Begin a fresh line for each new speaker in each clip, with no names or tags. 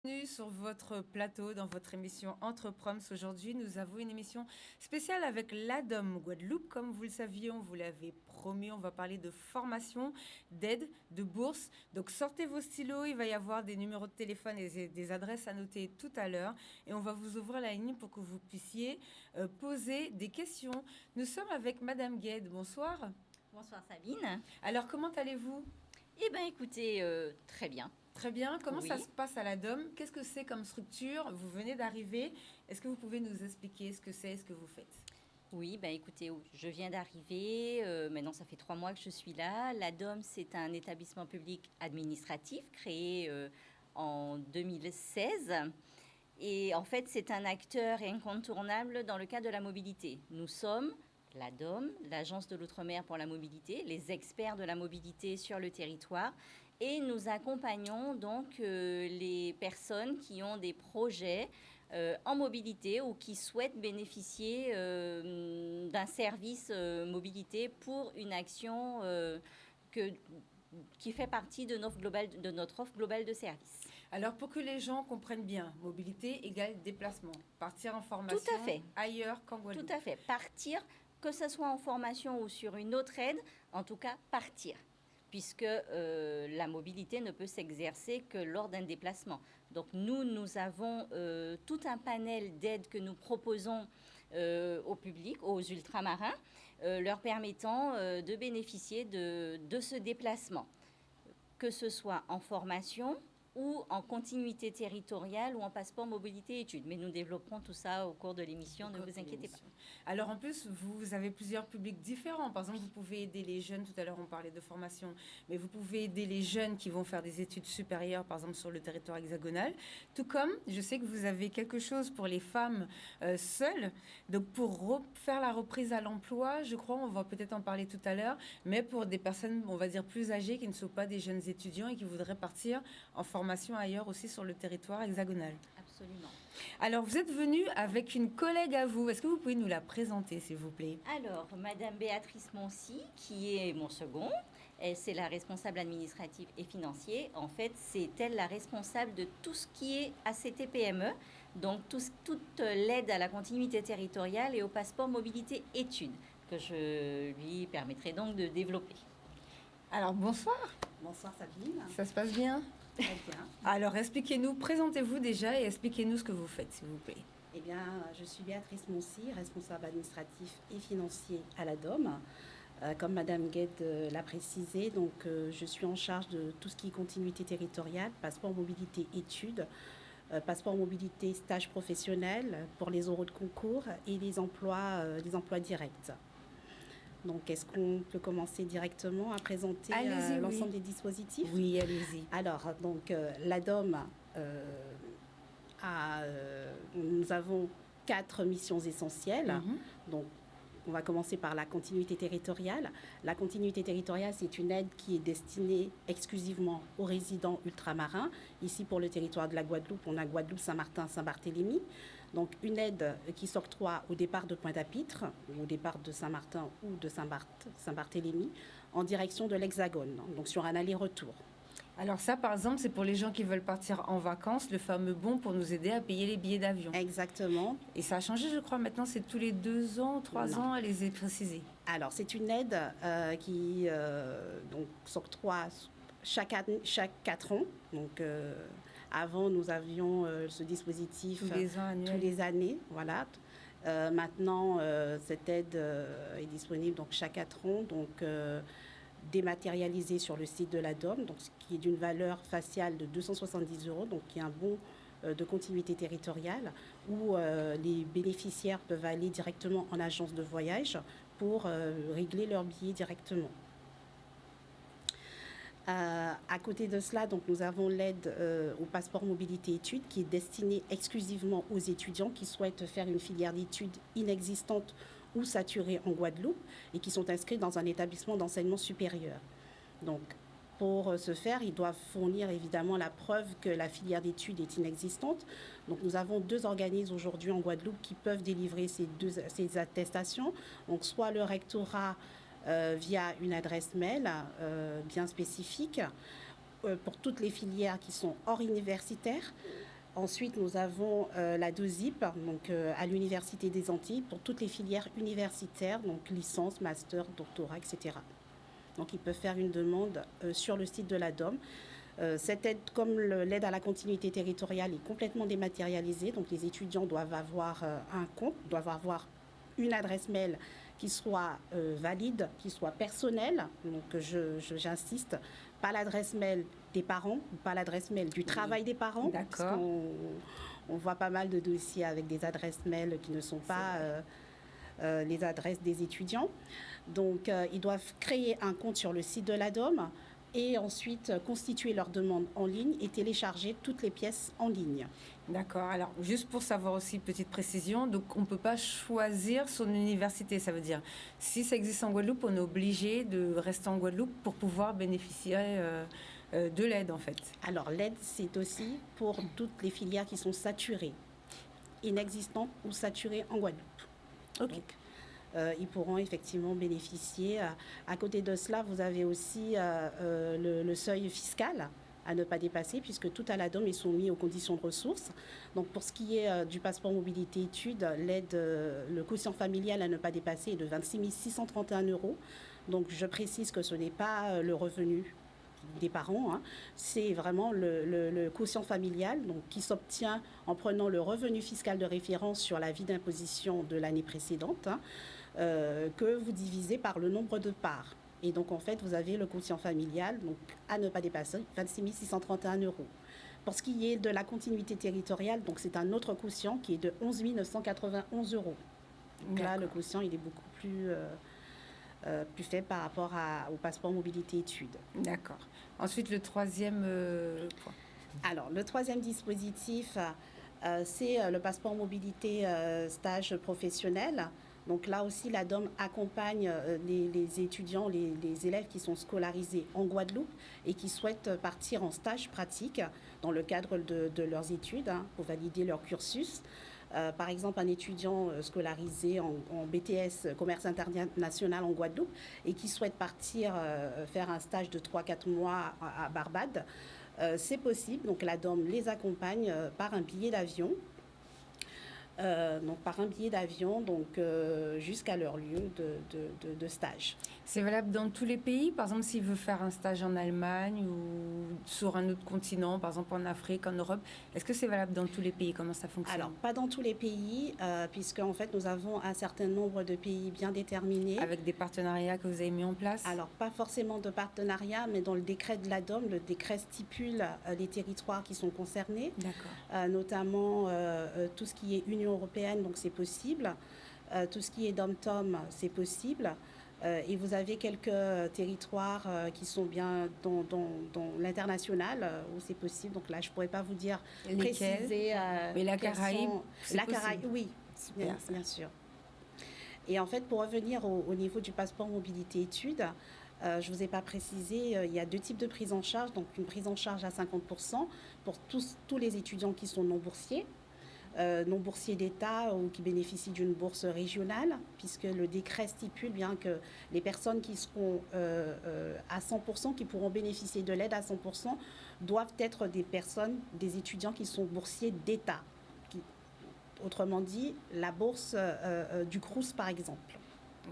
Bienvenue sur votre plateau dans votre émission Entre Proms. Aujourd'hui, nous avons une émission spéciale avec l'ADOM Guadeloupe. Comme vous le saviez, on vous l'avait promis, on va parler de formation, d'aide, de bourse. Donc sortez vos stylos, il va y avoir des numéros de téléphone et des adresses à noter tout à l'heure. Et on va vous ouvrir la ligne pour que vous puissiez poser des questions. Nous sommes avec Madame Gued. Bonsoir.
Bonsoir Sabine.
Alors, comment allez-vous ?
Eh bien écoutez, très bien.
Très bien. Comment
Oui.
ça se passe à la DOM ? Qu'est-ce que c'est comme structure ? Vous venez d'arriver. Est-ce que vous pouvez nous expliquer ce que c'est, ce que vous faites ?
Oui, ben écoutez, je viens d'arriver. Maintenant, ça fait 3 mois que je suis là. La DOM, c'est un établissement public administratif créé en 2016. Et en fait, c'est un acteur incontournable dans le cadre de la mobilité. Nous sommes la DOM, l'Agence de l'Outre-mer pour la mobilité, les experts de la mobilité sur le territoire. Et nous accompagnons donc les personnes qui ont des projets en mobilité ou qui souhaitent bénéficier d'un service mobilité pour une action qui fait partie de notre offre globale de services.
Alors, pour que les gens comprennent bien, mobilité égale déplacement. Partir en formation
Tout à fait.
Ailleurs qu'en Guadeloupe.
Tout à fait. Partir, que ce soit en formation ou sur une autre aide, en tout cas partir. Puisque la mobilité ne peut s'exercer que lors d'un déplacement. Donc nous avons tout un panel d'aides que nous proposons au public, aux ultramarins, leur permettant de bénéficier de ce déplacement, que ce soit en formation ou en continuité territoriale ou en passeport mobilité études. Mais nous développerons tout ça au cours de l'émission, ne vous inquiétez pas.
Alors en plus, vous avez plusieurs publics différents. Par exemple, vous pouvez aider les jeunes, tout à l'heure on parlait de formation, mais vous pouvez aider les jeunes qui vont faire des études supérieures, par exemple sur le territoire hexagonal. Tout comme, je sais que vous avez quelque chose pour les femmes seules. Donc pour faire la reprise à l'emploi, je crois, on va peut-être en parler tout à l'heure, mais pour des personnes, on va dire, plus âgées, qui ne sont pas des jeunes étudiants et qui voudraient partir en formation ailleurs aussi sur le territoire hexagonal.
Absolument.
Alors, vous êtes venu avec une collègue à vous. Est-ce que vous pouvez nous la présenter, s'il vous plaît ?
Alors, Madame Béatrice Moncy, qui est mon second, c'est la responsable administrative et financier. En fait, c'est elle la responsable de tout ce qui est ACT-PME, donc toute l'aide à la continuité territoriale et au passeport mobilité études, que je lui permettrai donc de développer.
Alors, bonsoir.
Bonsoir Sabine.
Ça se passe bien ?
Très bien.
Alors, expliquez-nous, présentez-vous déjà et expliquez-nous ce que vous faites, s'il vous plaît.
Eh bien, je suis Béatrice Moncy, responsable administratif et financier à la DOM. Comme Madame Gued l'a précisé, donc, je suis en charge de tout ce qui est continuité territoriale, passeport mobilité études, passeport mobilité stage professionnel pour les oraux de concours et les emplois directs. Donc, est-ce qu'on peut commencer directement à présenter l'ensemble des dispositifs ?
Oui, allez-y.
Alors, donc, la DOM, nous avons 4 missions essentielles. Donc, on va commencer par la continuité territoriale. La continuité territoriale, c'est une aide qui est destinée exclusivement aux résidents ultramarins. Ici, pour le territoire de la Guadeloupe, on a Guadeloupe, Saint-Martin, Saint-Barthélemy. Donc, une aide qui s'octroie au départ de Pointe-à-Pitre, ou au départ de Saint-Martin ou de Saint-Barthélemy, en direction de l'Hexagone, donc sur un aller-retour.
Alors ça, par exemple, c'est pour les gens qui veulent partir en vacances, le fameux bon pour nous aider à payer les billets d'avion.
Exactement.
Et ça a changé, je crois, maintenant, c'est tous les 2 ans, 3 ans, elle les est précisées.
Alors, c'est une aide qui donc, s'octroie chaque 4 ans. Donc, avant, nous avions ce dispositif tous les années. Voilà. Maintenant, cette aide est disponible donc, chaque 4 ans. Donc, dématérialisée sur le site de la DOM, donc, ce qui est d'une valeur faciale de 270 €, donc qui est un bon de continuité territoriale, où les bénéficiaires peuvent aller directement en agence de voyage pour régler leur billet directement. À côté de cela, donc, nous avons l'aide au passeport mobilité études qui est destinée exclusivement aux étudiants qui souhaitent faire une filière d'études inexistante ou saturée en Guadeloupe et qui sont inscrits dans un établissement d'enseignement supérieur. Donc, pour ce faire, ils doivent fournir évidemment la preuve que la filière d'études est inexistante. Donc, nous avons 2 organismes aujourd'hui en Guadeloupe qui peuvent délivrer ces attestations. Donc, soit le rectorat via une adresse mail bien spécifique pour toutes les filières qui sont hors universitaires, Ensuite, nous avons la DOSIP, donc à l'Université des Antilles, pour toutes les filières universitaires, donc licence, master, doctorat, etc. Donc, ils peuvent faire une demande sur le site de la DOM. Cette aide, comme l'aide à la continuité territoriale, est complètement dématérialisée. Donc, les étudiants doivent avoir un compte, doivent avoir une adresse mail qui soit valide, qui soit personnelle. Donc, j'insiste, pas l'adresse mail des parents, pas l'adresse mail du travail des parents.
D'accord.
On voit pas mal de dossiers avec des adresses mail qui ne sont pas les adresses des étudiants. Donc, ils doivent créer un compte sur le site de la DOM et ensuite constituer leur demande en ligne et télécharger toutes les pièces en ligne.
D'accord. Alors, juste pour savoir aussi, petite précision, donc on ne peut pas choisir son université. Ça veut dire, si ça existe en Guadeloupe, on est obligé de rester en Guadeloupe pour pouvoir bénéficier de l'aide, en fait.
Alors, l'aide, c'est aussi pour toutes les filières qui sont saturées, inexistantes ou saturées en Guadeloupe.
OK.
Donc, ils pourront effectivement bénéficier. À côté de cela, vous avez aussi le seuil fiscal à ne pas dépasser, puisque tout à la DOM est soumis aux conditions de ressources. Donc, pour ce qui est du passeport mobilité études, l'aide, le quotient familial à ne pas dépasser est de 26 631 €. Donc, je précise que ce n'est pas le revenu des parents, hein. C'est vraiment le quotient familial, donc, qui s'obtient en prenant le revenu fiscal de référence sur l'avis d'imposition de l'année précédente, hein, que vous divisez par le nombre de parts. Et donc, en fait, vous avez le quotient familial, donc à ne pas dépasser, 26 631 €. Pour ce qui est de la continuité territoriale, donc c'est un autre quotient qui est de 11 991 €. Donc là, le quotient, il est beaucoup plus faible par rapport au passeport mobilité études.
D'accord. Ensuite, le troisième point.
Alors, le troisième dispositif, c'est le passeport mobilité stage professionnel. Donc là aussi, la DOM accompagne les étudiants, les élèves qui sont scolarisés en Guadeloupe et qui souhaitent partir en stage pratique dans le cadre de leurs études, hein, pour valider leur cursus. Par exemple, un étudiant scolarisé en BTS Commerce international en Guadeloupe et qui souhaite partir faire un stage de 3-4 mois à Barbade, c'est possible. Donc la DOM les accompagne par un billet d'avion. Jusqu'à leur lieu de stage.
C'est valable dans tous les pays? Par exemple, s'il veut faire un stage en Allemagne ou sur un autre continent, par exemple en Afrique, en Europe, est-ce que c'est valable dans tous les pays? Comment ça fonctionne?
Alors, pas dans tous les pays, puisque en fait, nous avons un certain nombre de pays bien déterminés.
Avec des partenariats que vous avez mis en place?
Alors, pas forcément de partenariat, mais dans le décret de la DOM, le décret stipule les territoires qui sont concernés.
D'accord.
Notamment tout ce qui est Union européenne, donc c'est possible. Tout ce qui est DOM-TOM, c'est possible. Et vous avez quelques territoires qui sont bien dans l'international où c'est possible. Donc là, je ne pourrais pas vous dire, préciser.
Mais la Caraïbe,
la Caraïbe, oui, bien sûr. Et en fait, pour revenir au niveau du passeport mobilité études, je ne vous ai pas précisé, il y a deux types de prise en charge. Donc une prise en charge à 50% pour tous les étudiants qui sont non boursiers. Non boursiers d'État ou qui bénéficient d'une bourse régionale, puisque le décret stipule bien que les personnes qui seront à 100%, qui pourront bénéficier de l'aide à 100%, doivent être des étudiants qui sont boursiers d'État. Autrement dit, la bourse du Crous, par exemple.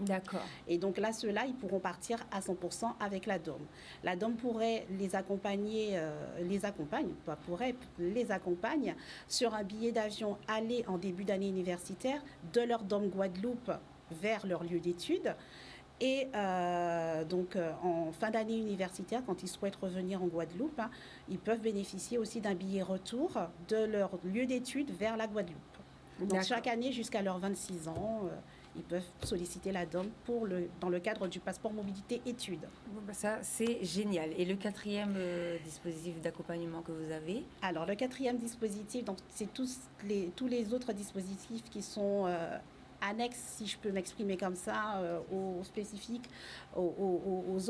D'accord.
Et donc là, ceux-là, ils pourront partir à 100% avec la DOM. La DOM pourrait les accompagne sur un billet d'avion aller en début d'année universitaire de leur DOM Guadeloupe vers leur lieu d'études. Et en fin d'année universitaire, quand ils souhaitent revenir en Guadeloupe, hein, ils peuvent bénéficier aussi d'un billet retour de leur lieu d'études vers la Guadeloupe. Donc chaque année, jusqu'à leurs 26 ans, ils peuvent solliciter la DOM dans le cadre du passeport mobilité études.
Bon, bah ça, c'est génial. Et le quatrième dispositif d'accompagnement que vous avez? Alors,
le quatrième dispositif, donc, c'est tous les autres dispositifs qui sont annexes, si je peux m'exprimer comme ça, aux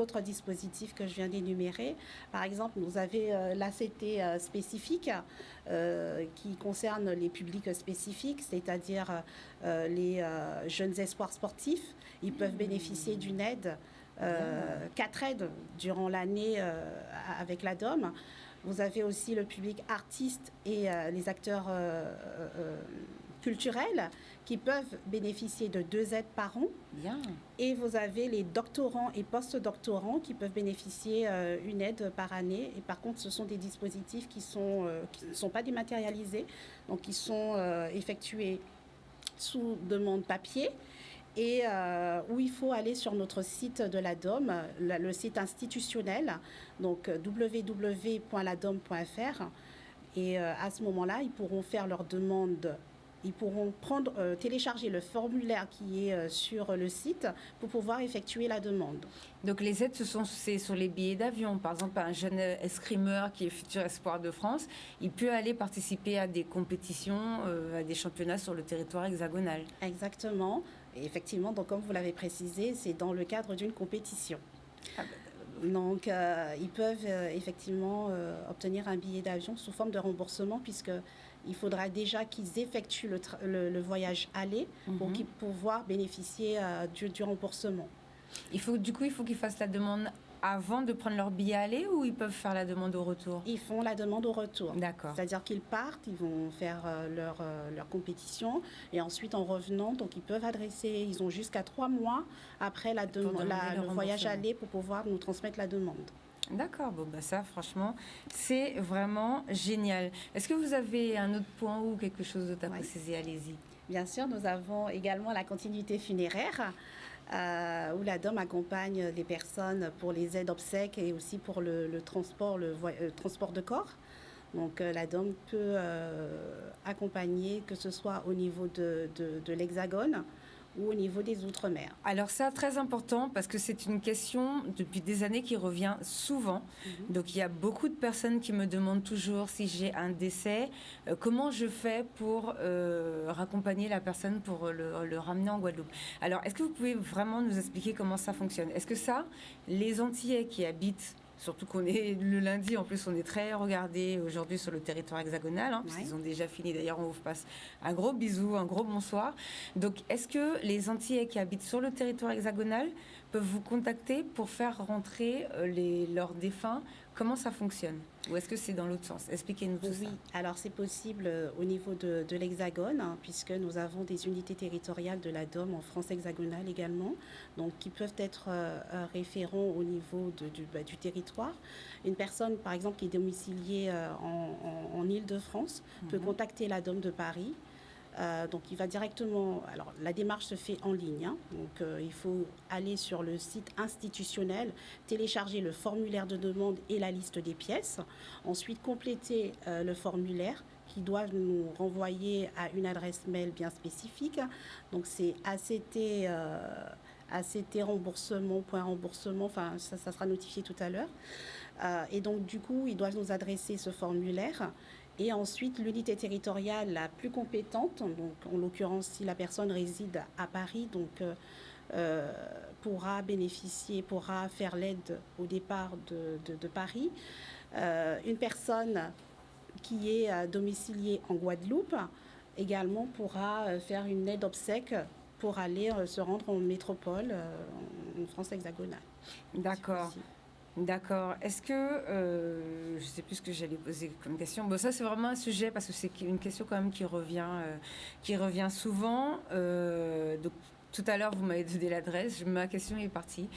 autres dispositifs que je viens d'énumérer. Par exemple, vous avez l'ACT spécifique qui concerne les publics spécifiques, c'est-à-dire les jeunes espoirs sportifs. Ils peuvent bénéficier d'une aide, 4 aides durant l'année avec la DOM. Vous avez aussi le public artiste et les acteurs culturels qui peuvent bénéficier de 2 aides par an.
Bien.
Et vous avez les doctorants et post-doctorants qui peuvent bénéficier une aide par année. Et par contre, ce sont des dispositifs qui ne sont pas dématérialisés, donc qui sont effectués sous demande papier et où il faut aller sur notre site de l'ADOM, le site institutionnel, donc www.ladom.fr. Et à ce moment-là, ils pourront faire leur demande. Ils pourront télécharger le formulaire qui est sur le site pour pouvoir effectuer la demande.
Donc les aides, c'est sur les billets d'avion. Par exemple, un jeune escrimeur qui est futur espoir de France, il peut aller participer à des compétitions, à des championnats sur le territoire hexagonal.
Exactement. Et effectivement, donc, comme vous l'avez précisé, c'est dans le cadre d'une compétition. Ah ben, donc, ils peuvent effectivement obtenir un billet d'avion sous forme de remboursement puisqu'il faudra déjà qu'ils effectuent le voyage aller pour pouvoir bénéficier du remboursement.
Il faut qu'ils fassent la demande avant de prendre leur billet aller ou ils peuvent faire la demande au retour?
Ils font la demande au retour.
D'accord.
C'est-à-dire qu'ils partent, ils vont faire leur compétition et ensuite en revenant, donc ils ont jusqu'à 3 mois après le voyage aller pour pouvoir nous transmettre la demande.
D'accord, bon, bah ça franchement, c'est vraiment génial. Est-ce que vous avez un autre point ou quelque chose d'autre à préciser? Allez-y.
Bien sûr, nous avons également la continuité funéraire. Où l'ADOM accompagne les personnes pour les aides obsèques et aussi pour le transport de corps. Donc l'ADOM peut accompagner, que ce soit au niveau de l'Hexagone ou au niveau des Outre-mer.
Alors ça, très important, parce que c'est une question depuis des années qui revient souvent. Donc il y a beaucoup de personnes qui me demandent toujours si j'ai un décès, comment je fais pour raccompagner la personne pour le ramener en Guadeloupe. Alors est-ce que vous pouvez vraiment nous expliquer comment ça fonctionne? Est-ce que ça, les Antillais qui habitent, surtout qu'on est le lundi, en plus on est très regardés aujourd'hui sur le territoire hexagonal, parce qu'ils ont déjà fini. D'ailleurs, on vous passe un gros bisou, un gros bonsoir. Donc, est-ce que les Antillais qui habitent sur le territoire hexagonal peuvent vous contacter pour faire rentrer leurs défunts? Comment ça fonctionne? Ou est-ce que c'est dans l'autre sens? Expliquez-nous tout ça.
Oui, alors c'est possible au niveau de l'Hexagone, puisque nous avons des unités territoriales de l'ADOM en France hexagonale également, donc qui peuvent être référents au niveau du territoire. Une personne, par exemple, qui est domiciliée en Île-de-France peut contacter l'ADOM de Paris. Donc, il va directement... Alors, la démarche se fait en ligne. Donc, il faut aller sur le site institutionnel, télécharger le formulaire de demande et la liste des pièces. Ensuite, compléter le formulaire qui doit nous renvoyer à une adresse mail bien spécifique. Donc, c'est ACT-remboursement.remboursement. Enfin, ça sera notifié tout à l'heure. Et donc, du coup, ils doivent nous adresser ce formulaire. Et ensuite, l'unité territoriale la plus compétente, donc en l'occurrence, si la personne réside à Paris, donc pourra faire l'aide au départ de Paris. Une personne qui est domiciliée en Guadeloupe également pourra faire une aide obsèque pour aller se rendre en métropole, en France hexagonale.
D'accord. D'accord. Est-ce que, je ne sais plus ce que j'allais poser comme question. Bon, ça, c'est vraiment un sujet parce que c'est une question quand même qui revient souvent. Donc, tout à l'heure, vous m'avez donné l'adresse. Ma question est partie.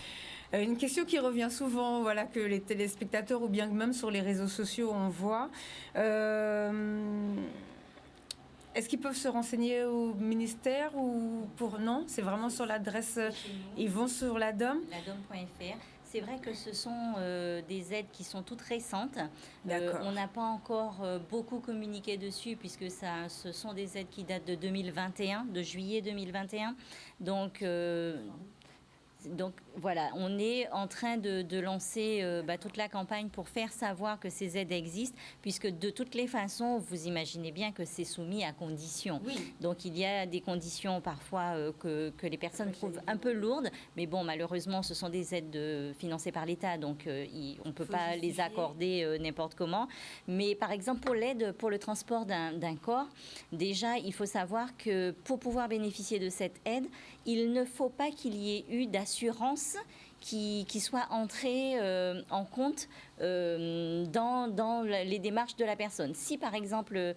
Une question qui revient souvent, voilà, que les téléspectateurs ou bien même sur les réseaux sociaux, on voit. Est-ce qu'ils peuvent se renseigner au ministère ou pour... Non, c'est vraiment sur l'adresse. Ils vont sur l'ADOM.
Ladom.fr. C'est vrai que ce sont des aides qui sont toutes récentes. On n'a pas encore beaucoup communiqué dessus puisque ce sont des aides qui datent de 2021, de juillet 2021. Donc voilà, on est en train de lancer toute la campagne pour faire savoir que ces aides existent, puisque de toutes les façons, vous imaginez bien que c'est soumis à conditions.
Oui.
Donc il y a des conditions parfois que les personnes trouvent un peu lourdes, mais bon, malheureusement, ce sont des aides financées par l'État, donc on ne peut pas les accorder n'importe comment. Mais par exemple, pour l'aide pour le transport d'un corps, déjà, il faut savoir que pour pouvoir bénéficier de cette aide, il ne faut pas qu'il y ait eu d'assurance qui soit entré en compte dans les démarches de la personne. Si, par exemple,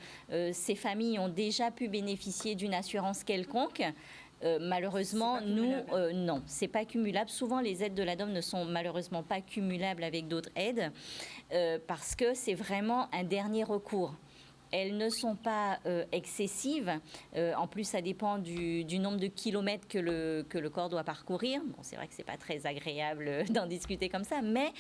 ces familles ont déjà pu bénéficier d'une assurance quelconque, malheureusement, non, c'est pas cumulable. Souvent, les aides de la DOM ne sont malheureusement pas cumulables avec d'autres aides parce que c'est vraiment un dernier recours. Elles ne sont pas excessives. En plus, ça dépend du nombre de kilomètres que le corps doit parcourir. Bon, c'est vrai que c'est pas très agréable d'en discuter comme ça, mais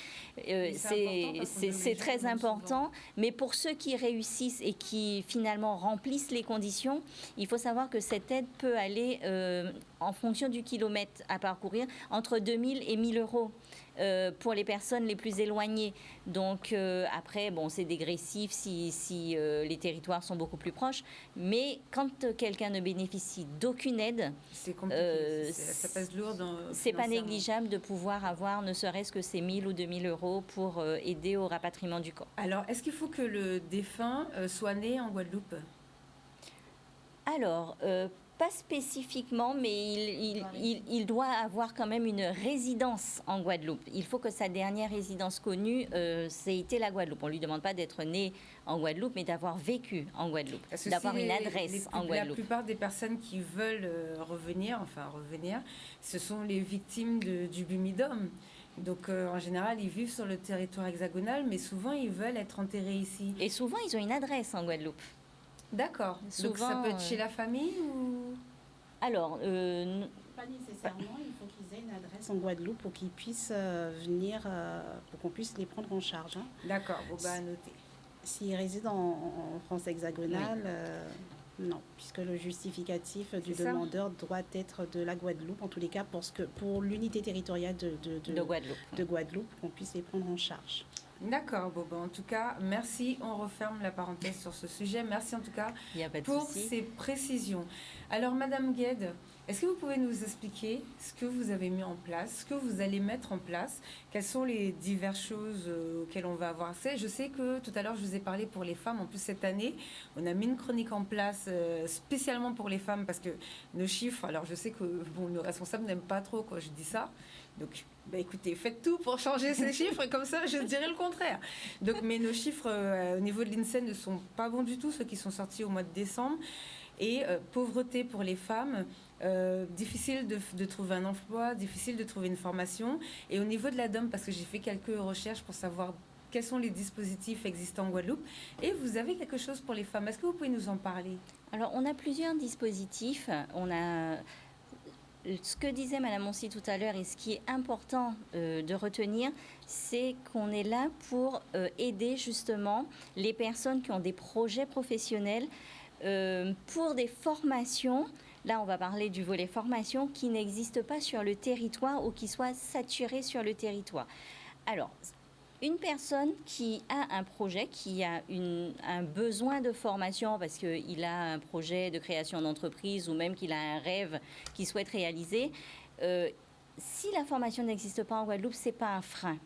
c'est très important. Mais pour ceux qui réussissent et qui finalement remplissent les conditions, il faut savoir que cette aide peut aller, en fonction du kilomètre à parcourir, entre 2 000 et 1 000 euros. Pour les personnes les plus éloignées. Donc après, bon, c'est dégressif si les territoires sont beaucoup plus proches. Mais quand quelqu'un ne bénéficie d'aucune aide,
c'est compliqué. Ça pèse lourd.
C'est pas négligeable de pouvoir avoir ne serait-ce que ces 1 000 ou 2 000 euros pour aider au rapatriement du corps.
Alors, est-ce qu'il faut que le défunt soit né en Guadeloupe?
Alors, pas spécifiquement, mais il doit avoir quand même une résidence en Guadeloupe. Il faut que sa dernière résidence connue, c'est été la Guadeloupe. On ne lui demande pas d'être né en Guadeloupe, mais d'avoir vécu en Guadeloupe, d'avoir une adresse en Guadeloupe.
La plupart des personnes qui veulent revenir, ce sont les victimes du Bumidum. Donc, en général, ils vivent sur le territoire hexagonal, mais souvent, ils veulent être enterrés ici.
Et souvent, ils ont une adresse en Guadeloupe.
D'accord. Donc ça peut être chez la famille ou...
Alors,
pas nécessairement. Il faut qu'ils aient une adresse en Guadeloupe pour qu'ils puissent venir, pour qu'on puisse les prendre en charge. Hein.
D'accord. Bon, à noter.
S'ils résident en France hexagonale, non, puisque le justificatif du demandeur doit être de la Guadeloupe, en tous les cas, pour l'unité territoriale de Guadeloupe, qu'on puisse les prendre en charge.
D'accord, en tout cas, merci. On referme la parenthèse sur ce sujet. Merci en tout cas pour ces précisions. Alors, Madame Gued, est-ce que vous pouvez nous expliquer ce que vous avez mis en place, ce que vous allez mettre en place? Quelles sont les diverses choses auxquelles on va avoir accès? Je sais que tout à l'heure, je vous ai parlé pour les femmes. En plus, cette année, on a mis une chronique en place spécialement pour les femmes parce que nos chiffres, alors je sais que nos responsables n'aiment pas trop quand je dis ça. Donc, écoutez, faites tout pour changer ces chiffres, et comme ça, je dirais le contraire. Donc, mais nos chiffres au niveau de l'INSEE ne sont pas bons du tout, ceux qui sont sortis au mois de décembre. Et pauvreté pour les femmes, difficile de trouver un emploi, difficile de trouver une formation. Et au niveau de la DOM, parce que j'ai fait quelques recherches pour savoir quels sont les dispositifs existants en Guadeloupe, et vous avez quelque chose pour les femmes. Est-ce que vous pouvez nous en parler?
Alors, on a plusieurs dispositifs. On a... Ce que disait Madame Moncy tout à l'heure et ce qui est important de retenir, c'est qu'on est là pour aider justement les personnes qui ont des projets professionnels pour des formations. Là, on va parler du volet formation qui n'existe pas sur le territoire ou qui soit saturé sur le territoire. Alors, une personne qui a un projet, qui a un besoin de formation parce qu'il a un projet de création d'entreprise ou même qu'il a un rêve qu'il souhaite réaliser, si la formation n'existe pas en Guadeloupe, ce n'est pas un frein.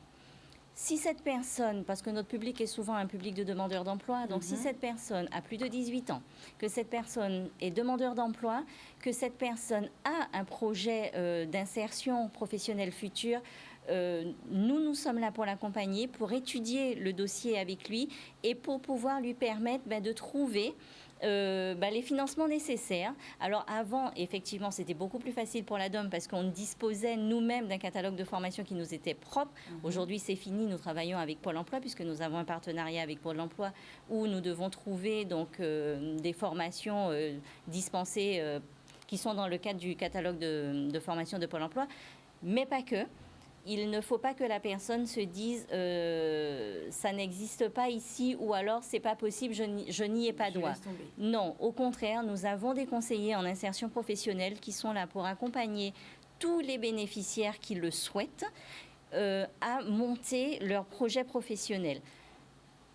Si cette personne, parce que notre public est souvent un public de demandeurs d'emploi, donc si cette personne a plus de 18 ans, que cette personne est demandeur d'emploi, que cette personne a un projet d'insertion professionnelle future, nous sommes là pour l'accompagner, pour étudier le dossier avec lui et pour pouvoir lui permettre de trouver les financements nécessaires. Alors avant, effectivement, c'était beaucoup plus facile pour la DOM parce qu'on disposait nous-mêmes d'un catalogue de formation qui nous était propre. Aujourd'hui, c'est fini. Nous travaillons avec Pôle emploi puisque nous avons un partenariat avec Pôle emploi où nous devons trouver donc, des formations dispensées qui sont dans le cadre du catalogue de formation de Pôle emploi, mais pas que. Il ne faut pas que la personne se dise ça n'existe pas ici ou alors c'est pas possible, je n'y ai pas droit. Non, au contraire, nous avons des conseillers en insertion professionnelle qui sont là pour accompagner tous les bénéficiaires qui le souhaitent à monter leur projet professionnel.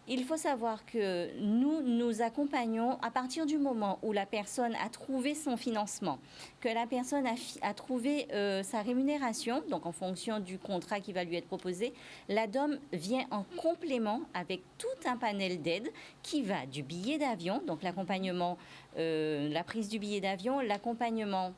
Il faut savoir que nous accompagnons à partir du moment où la personne a trouvé son financement, que la personne a trouvé sa rémunération, donc en fonction du contrat qui va lui être proposé, la DOM vient en complément avec tout un panel d'aides qui va du billet d'avion, donc l'accompagnement, la prise du billet d'avion, l'accompagnement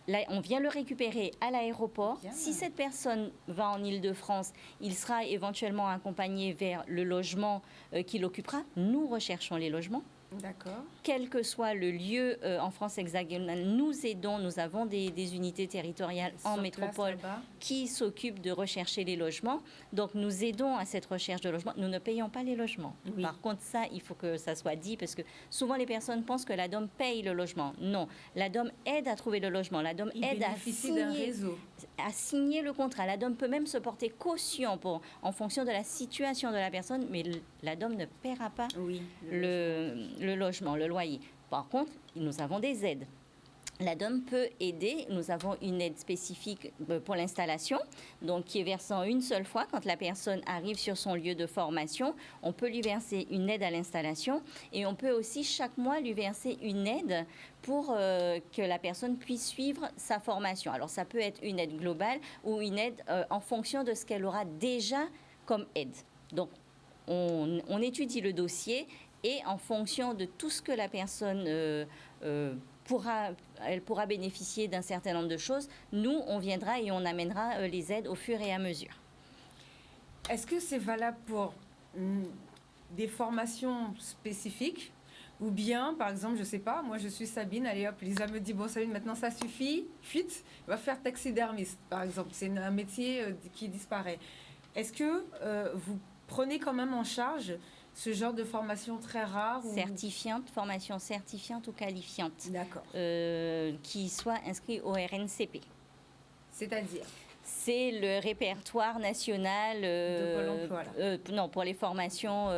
Là, on vient le récupérer à l'aéroport. Si cette personne va en Île-de-France, il sera éventuellement accompagné vers le logement qu'il occupera. Nous recherchons les logements.
D'accord.
Quel que soit le lieu en France hexagonale, nous aidons, nous avons des unités territoriales en métropole qui s'occupent de rechercher les logements. Donc, nous aidons à cette recherche de logements. Nous ne payons pas les logements. Oui. Par contre, ça, il faut que ça soit dit parce que souvent, les personnes pensent que l'ADOM paye le logement. Non, l'ADOM aide à trouver le logement. L'ADOM aide à signer le contrat. L'ADOM peut même se porter caution en fonction de la situation de la personne, mais l'ADOM ne paiera pas le logement, le loyer. Par contre, nous avons des aides. L'ADOM peut aider. Nous avons une aide spécifique pour l'installation, donc qui est versée en une seule fois. Quand la personne arrive sur son lieu de formation, on peut lui verser une aide à l'installation et on peut aussi chaque mois lui verser une aide pour que la personne puisse suivre sa formation. Alors, ça peut être une aide globale ou une aide en fonction de ce qu'elle aura déjà comme aide. Donc, on étudie le dossier et en fonction de tout ce que la personne elle pourra bénéficier d'un certain nombre de choses, nous, on viendra et on amènera les aides au fur et à mesure.
Est-ce que c'est valable pour des formations spécifiques ou bien, par exemple, je ne sais pas, moi je suis Sabine, allez hop, Lisa me dit, bon Sabine, maintenant ça suffit, fuite, va faire taxidermiste, par exemple. C'est un métier qui disparaît. Est-ce que vous prenez quand même en charge ce genre de formation très rare
certifiante, formation certifiante ou qualifiante.
D'accord.
Qui soit inscrit au RNCP.
C'est-à-dire?
C'est le répertoire national
de Pôle emploi, là.
Non, pour les formations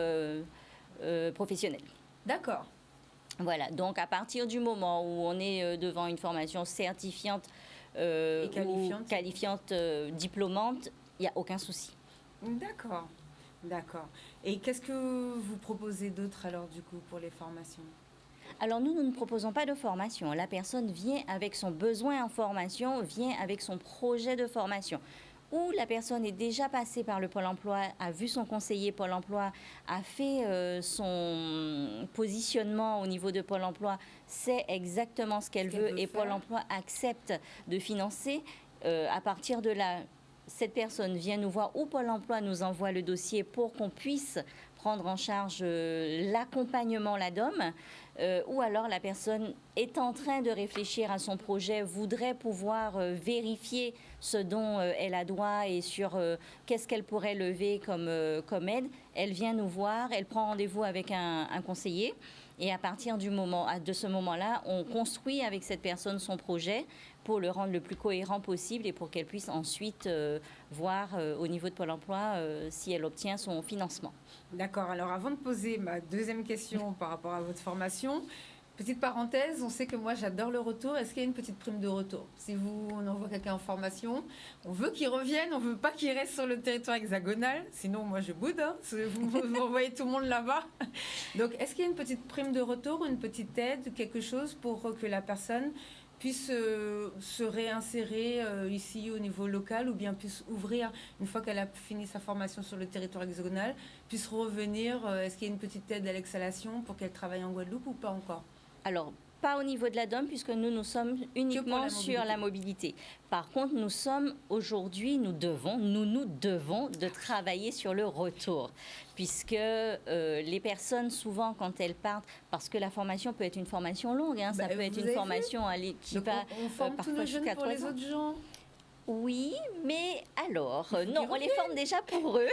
professionnelles.
D'accord.
Voilà, donc à partir du moment où on est devant une formation certifiante
et qualifiante,
ou qualifiante diplômante, il n'y a aucun souci.
D'accord. D'accord. Et qu'est-ce que vous proposez d'autre alors du coup pour les formations?
Alors nous ne proposons pas de formation. La personne vient avec son besoin en formation, vient avec son projet de formation. Ou la personne est déjà passée par le Pôle emploi, a vu son conseiller Pôle emploi, a fait son positionnement au niveau de Pôle emploi, sait exactement ce qu'elle veut et Pôle emploi accepte de financer. À partir de là, cette personne vient nous voir ou Pôle emploi nous envoie le dossier pour qu'on puisse prendre en charge l'accompagnement l'ADOM, ou alors la personne est en train de réfléchir à son projet, voudrait pouvoir vérifier ce dont elle a droit et sur qu'est-ce qu'elle pourrait lever comme aide. Elle vient nous voir, elle prend rendez-vous avec un conseiller. Et à partir de ce moment-là, on construit avec cette personne son projet pour le rendre le plus cohérent possible et pour qu'elle puisse ensuite voir au niveau de Pôle emploi si elle obtient son financement.
D'accord. Alors avant de poser ma deuxième question par rapport à votre formation, petite parenthèse, on sait que moi j'adore le retour. Est-ce qu'il y a une petite prime de retour? Si on envoie quelqu'un en formation, on veut qu'il revienne, on ne veut pas qu'il reste sur le territoire hexagonal. Sinon, moi je boude. Hein, vous envoyez tout le monde là-bas. Donc, est-ce qu'il y a une petite prime de retour, une petite aide, quelque chose pour que la personne puisse se réinsérer ici au niveau local ou bien puisse ouvrir, une fois qu'elle a fini sa formation sur le territoire hexagonal, puisse revenir? Est-ce qu'il y a une petite aide à l'exhalation pour qu'elle travaille en Guadeloupe ou pas encore?
Alors, pas au niveau de l'ADOM, puisque nous sommes uniquement sur la mobilité. Par contre, nous nous devons de travailler sur le retour, puisque les personnes, souvent, quand elles partent, parce que la formation peut être une formation longue, hein, ça peut être une formation qui va parfois jusqu'à 3 ans.
Les autres gens.
Oui, mais alors, non, on les forme déjà pour eux.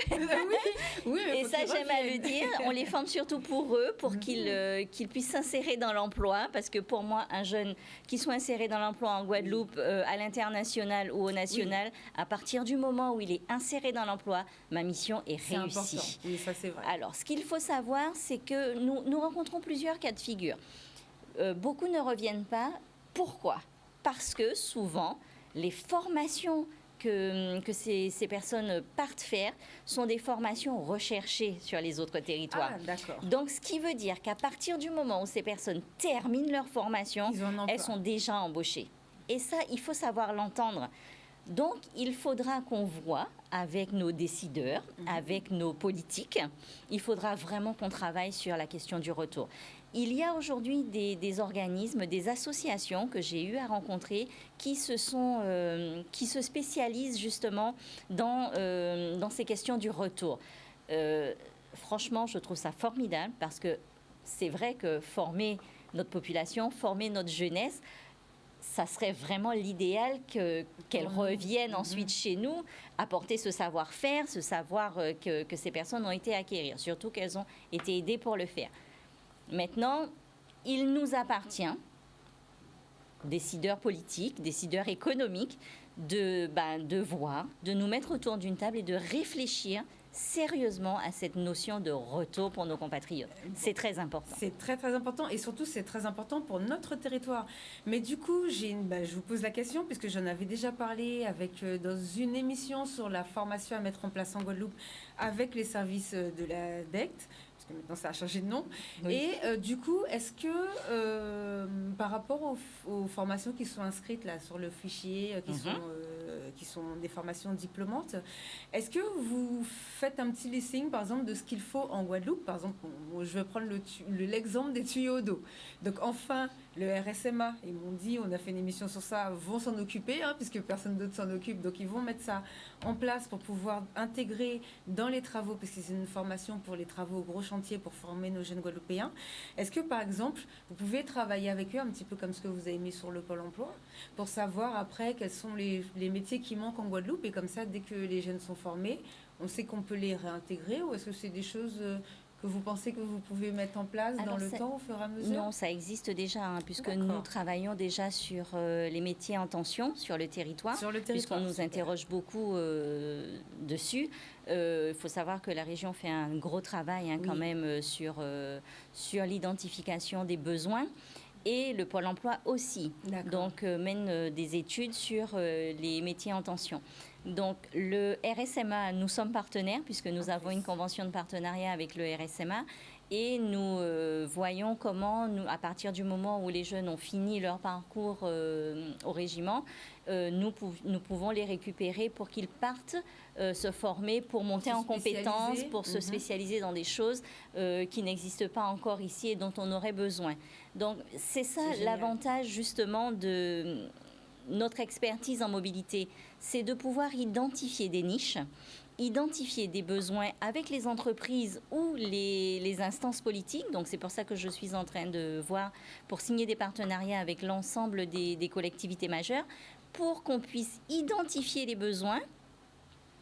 Oui,
et ça, j'aime à le dire, on les forme surtout pour eux, pour qu'ils puissent s'insérer dans l'emploi, parce que pour moi, un jeune qui soit inséré dans l'emploi en Guadeloupe, à l'international ou au national, à partir du moment où il est inséré dans l'emploi, ma mission est réussie.
Important. Oui, ça c'est vrai.
Alors, ce qu'il faut savoir, c'est que nous rencontrons plusieurs cas de figure. Beaucoup ne reviennent pas. Pourquoi? Parce que souvent, les formations que ces personnes partent faire sont des formations recherchées sur les autres territoires.
Ah, d'accord.
Donc, ce qui veut dire qu'à partir du moment où ces personnes terminent leur formation, elles sont déjà embauchées. Et ça, il faut savoir l'entendre. Donc, il faudra qu'on voit avec nos décideurs, avec nos politiques, il faudra vraiment qu'on travaille sur la question du retour. Il y a aujourd'hui des organismes, des associations que j'ai eu à rencontrer qui se spécialisent justement dans ces questions du retour. Franchement, je trouve ça formidable parce que c'est vrai que former notre population, former notre jeunesse, ça serait vraiment l'idéal qu'elles reviennent ensuite chez nous, apporter ce savoir-faire, ce savoir que ces personnes ont été acquérir, surtout qu'elles ont été aidées pour le faire. Maintenant, il nous appartient, décideurs politiques, décideurs économiques, de voir, de nous mettre autour d'une table et de réfléchir sérieusement à cette notion de retour pour nos compatriotes. C'est très important.
C'est très, très important et surtout, c'est très important pour notre territoire. Mais du coup, je vous pose la question, puisque j'en avais déjà parlé dans une émission sur la formation à mettre en place en Guadeloupe avec les services de la DECT, parce que maintenant ça a changé de nom. Oui. Et du coup, est-ce que par rapport aux formations qui sont inscrites là sur le fichier, qui sont des formations diplômantes, est-ce que vous faites un petit listing, par exemple, de ce qu'il faut en Guadeloupe? Par exemple, je vais prendre l'exemple des tuyaux d'eau. Donc, enfin, le RSMA, ils m'ont dit, on a fait une émission sur ça, vont s'en occuper, puisque personne d'autre s'en occupe. Donc, ils vont mettre ça en place pour pouvoir intégrer dans les travaux, parce que c'est une formation pour les travaux au gros chantier pour former nos jeunes Guadeloupéens. Est-ce que, par exemple, vous pouvez travailler avec eux, un petit peu comme ce que vous avez mis sur le Pôle emploi, pour savoir après quels sont les métiers qui manquent en Guadeloupe, et comme ça, dès que les jeunes sont formés, on sait qu'on peut les réintégrer, ou est-ce que c'est des choses que vous pensez que vous pouvez mettre en place dans le temps, au fur et à mesure?
Non, ça existe déjà, puisque nous travaillons déjà sur les métiers en tension sur le territoire, puisqu'on nous interroge beaucoup dessus. Il faut savoir que la région fait un gros travail quand même sur l'identification des besoins. Et le Pôle emploi aussi, donc mène des études sur les métiers en tension. Donc le RSMA, nous sommes partenaires puisque nous avons une convention de partenariat avec le RSMA et nous voyons comment, à partir du moment où les jeunes ont fini leur parcours au régiment, nous pouvons les récupérer pour qu'ils partent se former, pour monter en compétences, pour se spécialiser dans des choses qui n'existent pas encore ici et dont on aurait besoin. Donc c'est ça l'avantage justement de notre expertise en mobilité, c'est de pouvoir identifier des niches, identifier des besoins avec les entreprises ou les instances politiques. Donc c'est pour ça que je suis en train de voir pour signer des partenariats avec l'ensemble des collectivités majeures pour qu'on puisse identifier les besoins.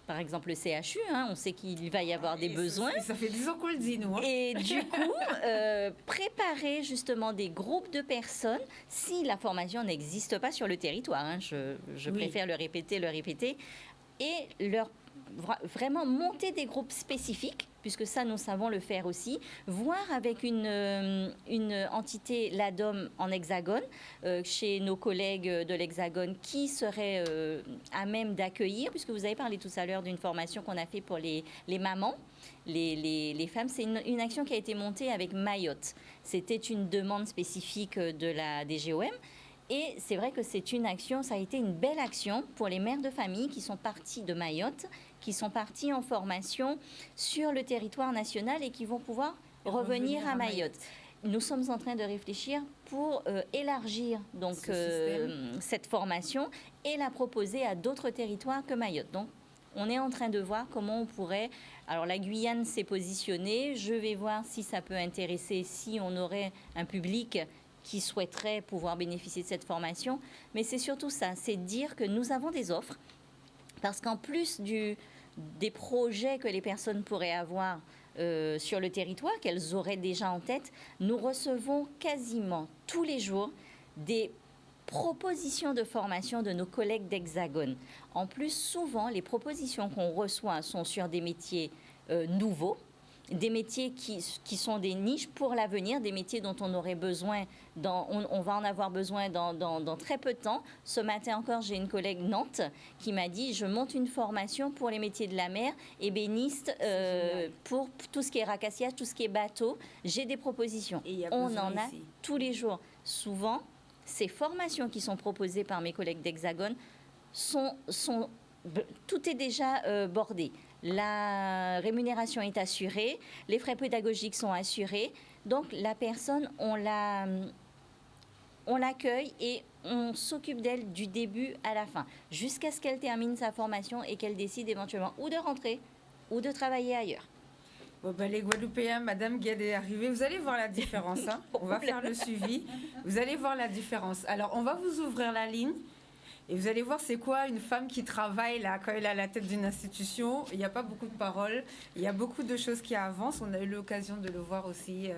Par exemple, le CHU, on sait qu'il va y avoir des besoins.
Ça fait 10 ans qu'on le dit, nous.
Et du coup, préparer justement des groupes de personnes si la formation n'existe pas sur le territoire. Je préfère le répéter. Et leur vraiment monter des groupes spécifiques, puisque ça, nous savons le faire aussi, voir avec une entité, l'ADOM en Hexagone, chez nos collègues de l'Hexagone, qui serait à même d'accueillir, puisque vous avez parlé tout à l'heure d'une formation qu'on a fait pour les mamans, les femmes. C'est une action qui a été montée avec Mayotte. C'était une demande spécifique de la DGOM. Et c'est vrai que c'est une action, ça a été une belle action pour les mères de famille qui sont parties de Mayotte, qui sont parties en formation sur le territoire national et qui vont pouvoir revenir à Mayotte. Nous sommes en train de réfléchir pour élargir donc cette formation et la proposer à d'autres territoires que Mayotte. Donc, on est en train de voir comment on pourrait... Alors, la Guyane s'est positionnée. Je vais voir si ça peut intéresser, si on aurait un public qui souhaiteraient pouvoir bénéficier de cette formation. Mais c'est surtout ça, c'est dire que nous avons des offres, parce qu'en plus des projets que les personnes pourraient avoir sur le territoire, qu'elles auraient déjà en tête, nous recevons quasiment tous les jours des propositions de formation de nos collègues d'Hexagone. En plus, souvent, les propositions qu'on reçoit sont sur des métiers nouveaux, des métiers qui sont des niches pour l'avenir, des métiers dont on aurait besoin, on va en avoir besoin dans très peu de temps. Ce matin encore, j'ai une collègue Nantes qui m'a dit « Je monte une formation pour les métiers de la mer, ébéniste, pour tout ce qui est racassiage, tout ce qui est bateau. J'ai des propositions. » On en a tous les jours. Souvent, ces formations qui sont proposées par mes collègues d'Hexagone tout est déjà bordé. La rémunération est assurée, les frais pédagogiques sont assurés. Donc, la personne, on l'accueille et on s'occupe d'elle du début à la fin, jusqu'à ce qu'elle termine sa formation et qu'elle décide éventuellement ou de rentrer ou de travailler ailleurs.
Bon, ben, les Guadeloupéens, Madame Gued est arrivée. Vous allez voir la différence. Hein. On va faire le suivi. Vous allez voir la différence. Alors, on va vous ouvrir la ligne. Et vous allez voir, c'est quoi une femme qui travaille là, quand elle est à la tête d'une institution. Il n'y a pas beaucoup de paroles. Il y a beaucoup de choses qui avancent. On a eu l'occasion de le voir aussi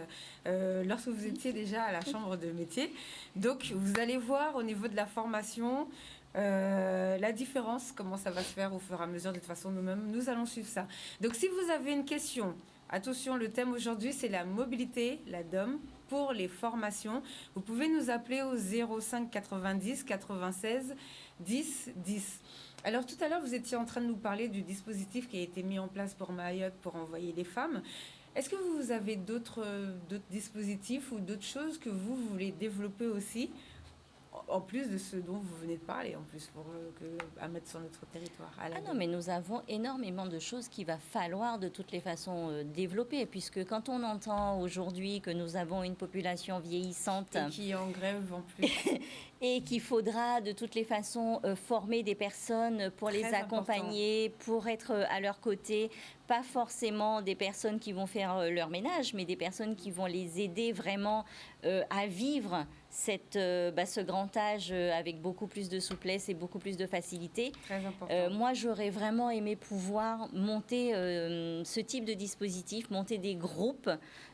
lorsque vous étiez déjà à la chambre de métier. Donc, vous allez voir au niveau de la formation... la différence, comment ça va se faire au fur et à mesure. De toute façon, nous-mêmes, nous allons suivre ça. Donc, si vous avez une question, attention, le thème aujourd'hui, c'est la mobilité, la DOM, pour les formations. Vous pouvez nous appeler au 05 90 96 10 10. Alors, tout à l'heure, vous étiez en train de nous parler du dispositif qui a été mis en place pour Mayotte pour envoyer les femmes. Est-ce que vous avez d'autres dispositifs ou d'autres choses que vous voulez développer aussi, en plus de ce dont vous venez de parler, en plus, à mettre sur notre territoire?
Non, mais nous avons énormément de choses qu'il va falloir de toutes les façons développer, puisque quand on entend aujourd'hui que nous avons une population vieillissante...
Et qui est en grève en plus.
Et qu'il faudra de toutes les façons former des personnes pour les accompagner, pour être à leur côté, pas forcément des personnes qui vont faire leur ménage, mais des personnes qui vont les aider vraiment à vivre ce grand âge avec beaucoup plus de souplesse et beaucoup plus de facilité.
Très important.
Moi, j'aurais vraiment aimé pouvoir monter ce type de dispositif, monter des groupes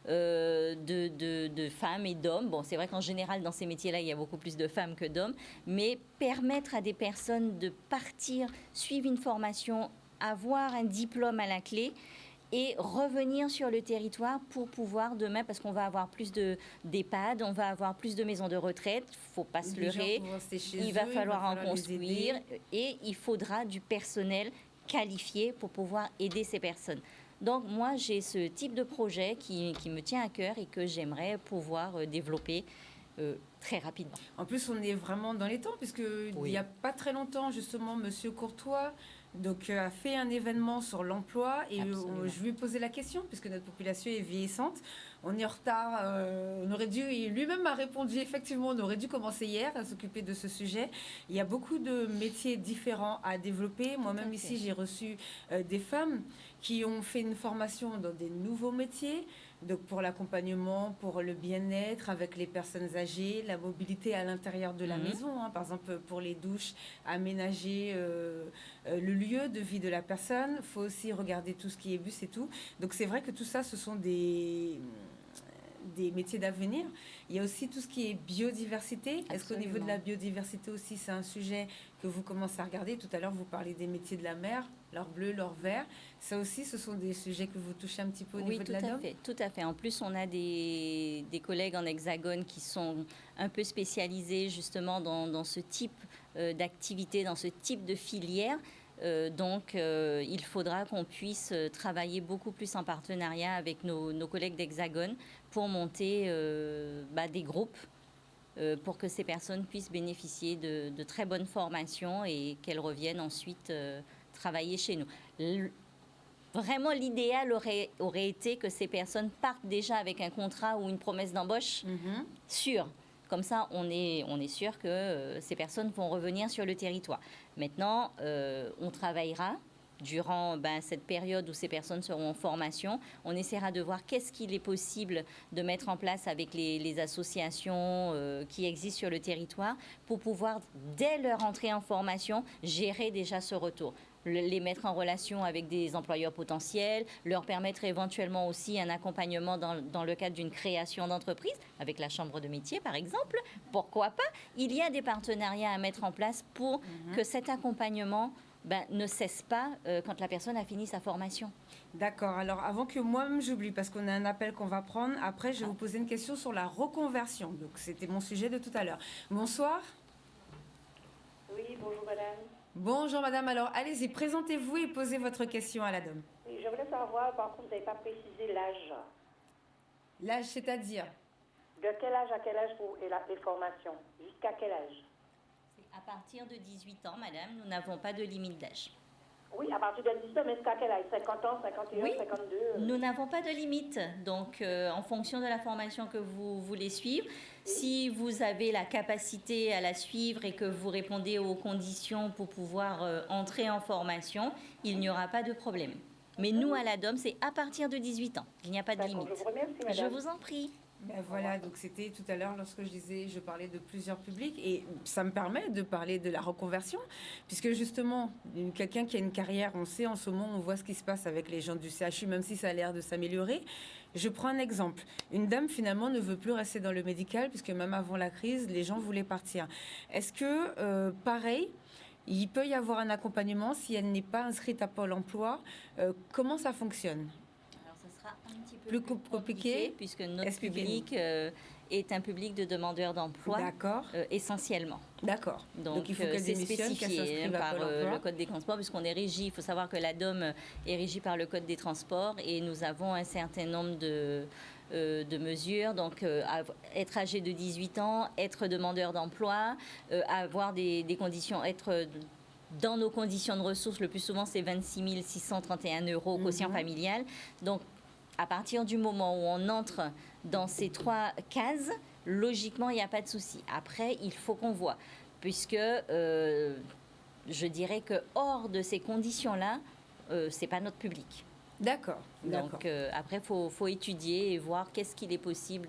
de femmes et d'hommes. Bon, c'est vrai qu'en général, dans ces métiers-là, il y a beaucoup plus de femmes que d'hommes, mais permettre à des personnes de partir, suivre une formation, avoir un diplôme à la clé et revenir sur le territoire pour pouvoir demain, parce qu'on va avoir plus d'EHPAD, on va avoir plus de maisons de retraite, il ne faut pas se leurrer, il va falloir en construire et il faudra du personnel qualifié pour pouvoir aider ces personnes. Donc moi, j'ai ce type de projet qui me tient à cœur et que j'aimerais pouvoir développer très rapidement.
En plus, on est vraiment dans les temps, puisqu'il n'y a pas très longtemps, justement, Monsieur Courtois a fait un événement sur l'emploi et je lui ai posé la question, puisque notre population est vieillissante. On est en retard, on aurait dû, et lui-même a répondu, effectivement, on aurait dû commencer hier à s'occuper de ce sujet. Il y a beaucoup de métiers différents à développer. Moi-même, ici, j'ai reçu des femmes qui ont fait une formation dans des nouveaux métiers, donc pour l'accompagnement, pour le bien-être avec les personnes âgées, la mobilité à l'intérieur de la maison, hein, par exemple pour les douches, aménager le lieu de vie de la personne. Il faut aussi regarder tout ce qui est bus et tout. Donc c'est vrai que tout ça, ce sont des métiers d'avenir. Il y a aussi tout ce qui est biodiversité. Est-ce qu'au niveau de la biodiversité aussi, c'est un sujet que vous commencez à regarder? Tout à l'heure, vous parlez des métiers de la mer, leur bleu, leur vert. Ça aussi, ce sont des sujets que vous touchez un petit peu au niveau de la DOM?
Oui, tout à fait. En plus, on a des collègues en Hexagone qui sont un peu spécialisés justement dans ce type d'activité, dans ce type de filière. Donc, il faudra qu'on puisse travailler beaucoup plus en partenariat avec nos collègues d'Hexagone pour monter des groupes pour que ces personnes puissent bénéficier de très bonnes formations et qu'elles reviennent ensuite travailler chez nous. Vraiment, l'idéal aurait été que ces personnes partent déjà avec un contrat ou une promesse d'embauche sûre. Comme ça, on est sûr que ces personnes vont revenir sur le territoire. Maintenant, on travaillera durant cette période où ces personnes seront en formation. On essaiera de voir qu'est-ce qu'il est possible de mettre en place avec les associations qui existent sur le territoire pour pouvoir, dès leur entrée en formation, gérer déjà ce retour. Les mettre en relation avec des employeurs potentiels, leur permettre éventuellement aussi un accompagnement dans le cadre d'une création d'entreprise, avec la chambre de métier par exemple, pourquoi pas. Il y a des partenariats à mettre en place pour que cet accompagnement ne cesse pas quand la personne a fini sa formation.
D'accord. Alors, avant que moi-même j'oublie, parce qu'on a un appel qu'on va prendre, après je vais vous poser une question sur la reconversion. Donc, c'était mon sujet de tout à l'heure. Bonsoir.
Oui, bonjour madame.
Bonjour madame, alors allez-y, présentez-vous et posez votre question à la DOM.
Oui, je voulais savoir, par contre, vous n'avez pas précisé l'âge.
L'âge, c'est-à-dire?
De quel âge à quel âge pour les formations? Jusqu'à quel âge?
À partir de 18 ans, madame, nous n'avons pas de limite d'âge.
Oui, à partir de 18 ans, mais jusqu'à quel âge? 50 ans, 51,
oui,
52
Nous n'avons pas de limite. Donc, en fonction de la formation que vous voulez suivre, si vous avez la capacité à la suivre et que vous répondez aux conditions pour pouvoir entrer en formation, il n'y aura pas de problème. Mais nous, à l'ADOM, c'est à partir de 18 ans. Il n'y a pas de limite.
Je vous remercie, madame.
Je vous en prie.
Ben voilà, donc c'était tout à l'heure lorsque je parlais de plusieurs publics et ça me permet de parler de la reconversion puisque justement, quelqu'un qui a une carrière, on sait en ce moment, on voit ce qui se passe avec les gens du CHU, même si ça a l'air de s'améliorer. Je prends un exemple. Une dame finalement ne veut plus rester dans le médical puisque même avant la crise, les gens voulaient partir. Est-ce que, pareil, il peut y avoir un accompagnement si elle n'est pas inscrite à Pôle emploi? Comment ça fonctionne?
Un petit peu plus compliqué puisque notre public est un public de demandeurs d'emploi essentiellement.
D'accord.
Donc il faut c'est spécifié par le Code des transports puisqu'on est régi. Il faut savoir que l'ADOM est régi par le Code des transports et nous avons un certain nombre de mesures. Donc être âgé de 18 ans, être demandeur d'emploi, avoir des conditions, être... Dans nos conditions de ressources, le plus souvent, c'est 26 631 € quotient familial. Donc, à partir du moment où on entre dans ces 3 cases, logiquement, il n'y a pas de souci. Après, il faut qu'on voit, puisque je dirais que hors de ces conditions-là, c'est pas notre public.
D'accord.
Donc, après, faut étudier et voir qu'est-ce qu'il est possible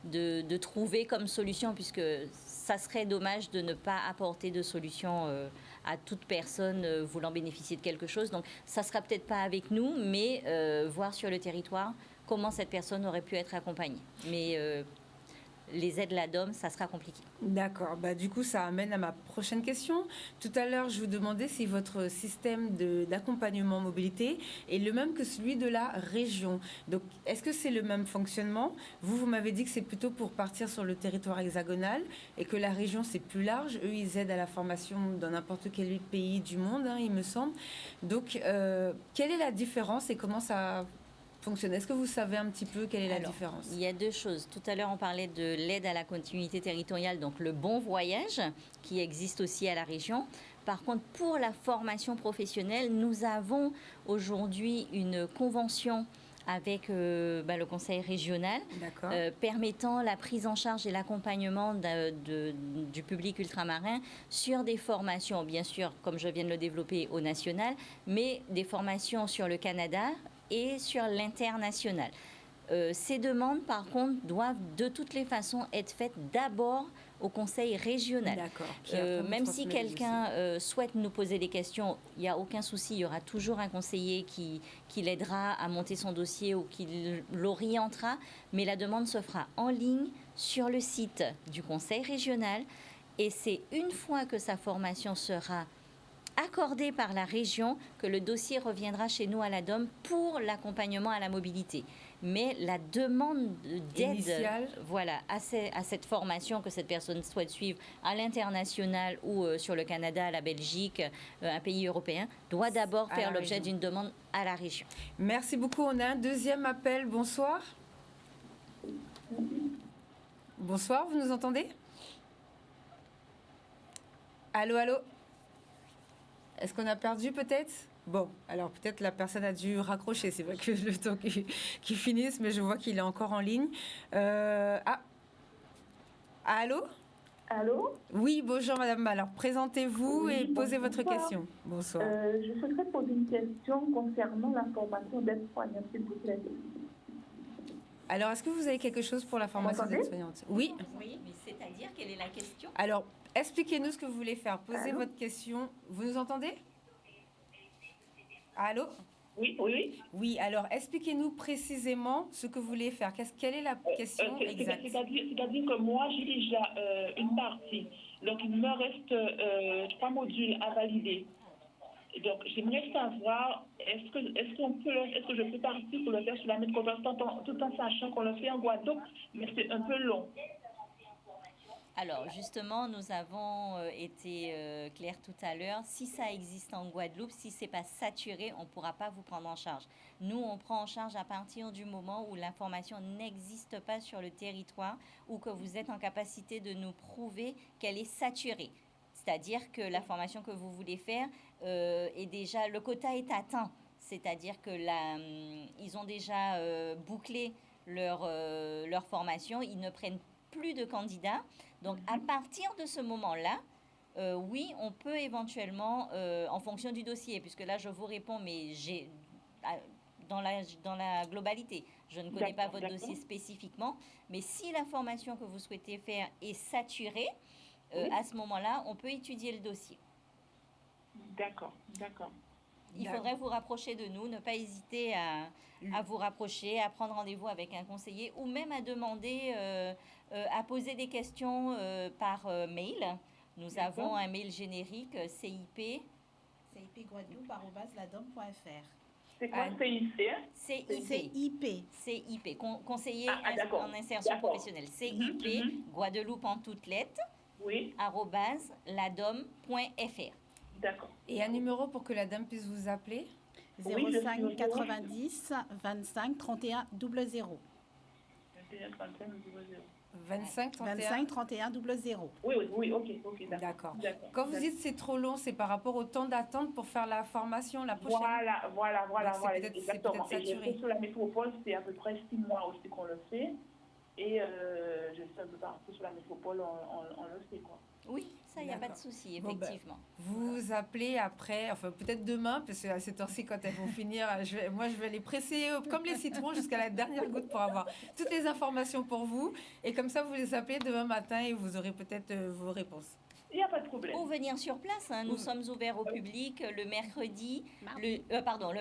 de trouver comme solution, puisque ça serait dommage de ne pas apporter de solution à toute personne voulant bénéficier de quelque chose. Donc, ça ne sera peut-être pas avec nous, mais voir sur le territoire comment cette personne aurait pu être accompagnée. Mais les aides LADOM, ça sera compliqué.
D'accord. Bah, du coup, ça amène à ma prochaine question. Tout à l'heure, je vous demandais si votre système d'accompagnement mobilité est le même que celui de la région. Donc, est-ce que c'est le même fonctionnement? Vous m'avez dit que c'est plutôt pour partir sur le territoire hexagonal et que la région, c'est plus large. Eux, ils aident à la formation dans n'importe quel pays du monde, il me semble. Donc, quelle est la différence et comment ça fonctionne? Est-ce que vous savez un petit peu quelle est la différence?
Il y a deux choses. Tout à l'heure, on parlait de l'aide à la continuité territoriale, donc le bon voyage, qui existe aussi à la région. Par contre, pour la formation professionnelle, nous avons aujourd'hui une convention avec le conseil régional permettant la prise en charge et l'accompagnement du public ultramarin sur des formations, bien sûr, comme je viens de le développer au national, mais des formations sur le Canada et sur l'international. Ces demandes, par contre, doivent de toutes les façons être faites d'abord au conseil régional. Même si quelqu'un souhaite nous poser des questions, il n'y a aucun souci, il y aura toujours un conseiller qui l'aidera à monter son dossier ou qui l'orientera, mais la demande se fera en ligne sur le site du conseil régional et c'est une fois que sa formation sera accordé par la région que le dossier reviendra chez nous à l'ADOM pour l'accompagnement à la mobilité. Mais la demande d'aide à cette formation que cette personne souhaite suivre à l'international ou sur le Canada, la Belgique, un pays européen, doit d'abord faire l'objet d'une demande à la région.
Merci beaucoup. On a un deuxième appel. Bonsoir. Bonsoir, vous nous entendez? Allô, allô? Est-ce qu'on a perdu peut-être? Bon, alors peut-être la personne a dû raccrocher. C'est vrai que le temps qu'il finisse, mais je vois qu'il est encore en ligne. Allô?
Allô?
Oui, bonjour madame. Alors présentez-vous et posez votre question. Bonsoir.
Je souhaiterais poser une question concernant la formation d'aide-soignante, s'il vous plaît.
Alors, est-ce que vous avez quelque chose pour la formation d'aide-soignante? Oui.
Oui, mais c'est-à-dire, quelle est la question?
Alors, expliquez-nous ce que vous voulez faire. Posez votre question. Vous nous entendez? Allô?
Oui, oui.
Oui, alors expliquez-nous précisément ce que vous voulez faire. Quelle est la question exacte?
C'est-à-dire que moi, j'ai déjà une partie. Donc, il me reste 3 modules à valider. Donc, j'aimerais savoir, est-ce que je peux partir pour le faire sur la métropole tout en sachant qu'on le fait en Guadeloupe, mais c'est un peu long.
Alors, justement, nous avons été clairs tout à l'heure. Si ça existe en Guadeloupe, si ce n'est pas saturé, on ne pourra pas vous prendre en charge. Nous, on prend en charge à partir du moment où l'information n'existe pas sur le territoire ou que vous êtes en capacité de nous prouver qu'elle est saturée. C'est-à-dire que la formation que vous voulez faire est déjà, le quota est atteint. C'est-à-dire que ils ont déjà bouclé leur formation, ils ne prennent plus de candidats. Donc, à partir de ce moment-là, oui, on peut éventuellement, en fonction du dossier, puisque là, je vous réponds, mais dans la globalité. Je ne connais pas votre dossier spécifiquement, mais si la formation que vous souhaitez faire est saturée, à ce moment-là, on peut étudier le dossier.
D'accord.
Il faudrait vous rapprocher de nous, ne pas hésiter à vous rapprocher, à prendre rendez-vous avec un conseiller ou même à demander, à poser des questions par mail. Nous avons un mail générique CIP.
CIPguadeloupe@ladom.fr.
C'est quoi CIP?
CIP, conseiller en insertion professionnelle. CIP, Guadeloupe en toutes lettres, @ladom.fr.
D'accord.
Et un numéro pour que la dame puisse vous appeler?
05 90 25 31 00.
25
31 00.
Oui, ok,
d'accord. Quand vous dites c'est trop long, c'est par rapport au temps d'attente pour faire la formation, la prochaine?
Voilà.
C'est peut-être saturé.
Et sur la métropole, c'est à peu près 6 mois aussi qu'on le fait. Et je sais un peu partout sur la métropole, on le fait, quoi.
Oui, ça, il n'y a pas de souci, effectivement.
Vous appelez après, enfin peut-être demain, parce que à cette heure-ci, quand elles vont finir, je vais les presser comme les citrons jusqu'à la dernière goutte pour avoir toutes les informations pour vous. Et comme ça, vous les appelez demain matin et vous aurez peut-être vos réponses.
Il n'y a pas de problème.
Ou venir sur place. Nous sommes ouverts au public le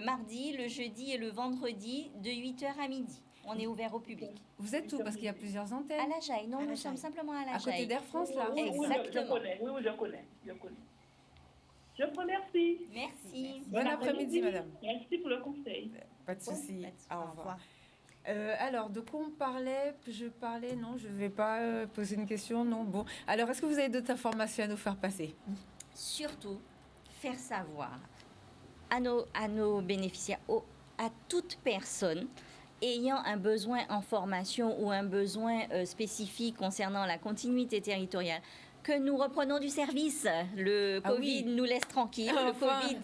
mardi, le jeudi et le vendredi de 8h à midi. On est ouvert au public.
Vous êtes où? Parce qu'il y a plusieurs antennes.
À la Jaille. Non, nous sommes simplement à la Jaille.
À côté d'Air France, là.
Exactement.
Je connais. Je vous remercie.
Merci.
Bon après-midi, madame.
Merci pour le conseil.
Pas de souci. Au revoir. Alors, de quoi on parlait? Non, je ne vais pas poser une question. Non, bon. Alors, est-ce que vous avez d'autres informations à nous faire passer?
Surtout, faire savoir à nos bénéficiaires, à toute personne ayant un besoin en formation ou un besoin spécifique concernant la continuité territoriale, que nous reprenons du service. Le Covid nous laisse tranquille. Le Covid,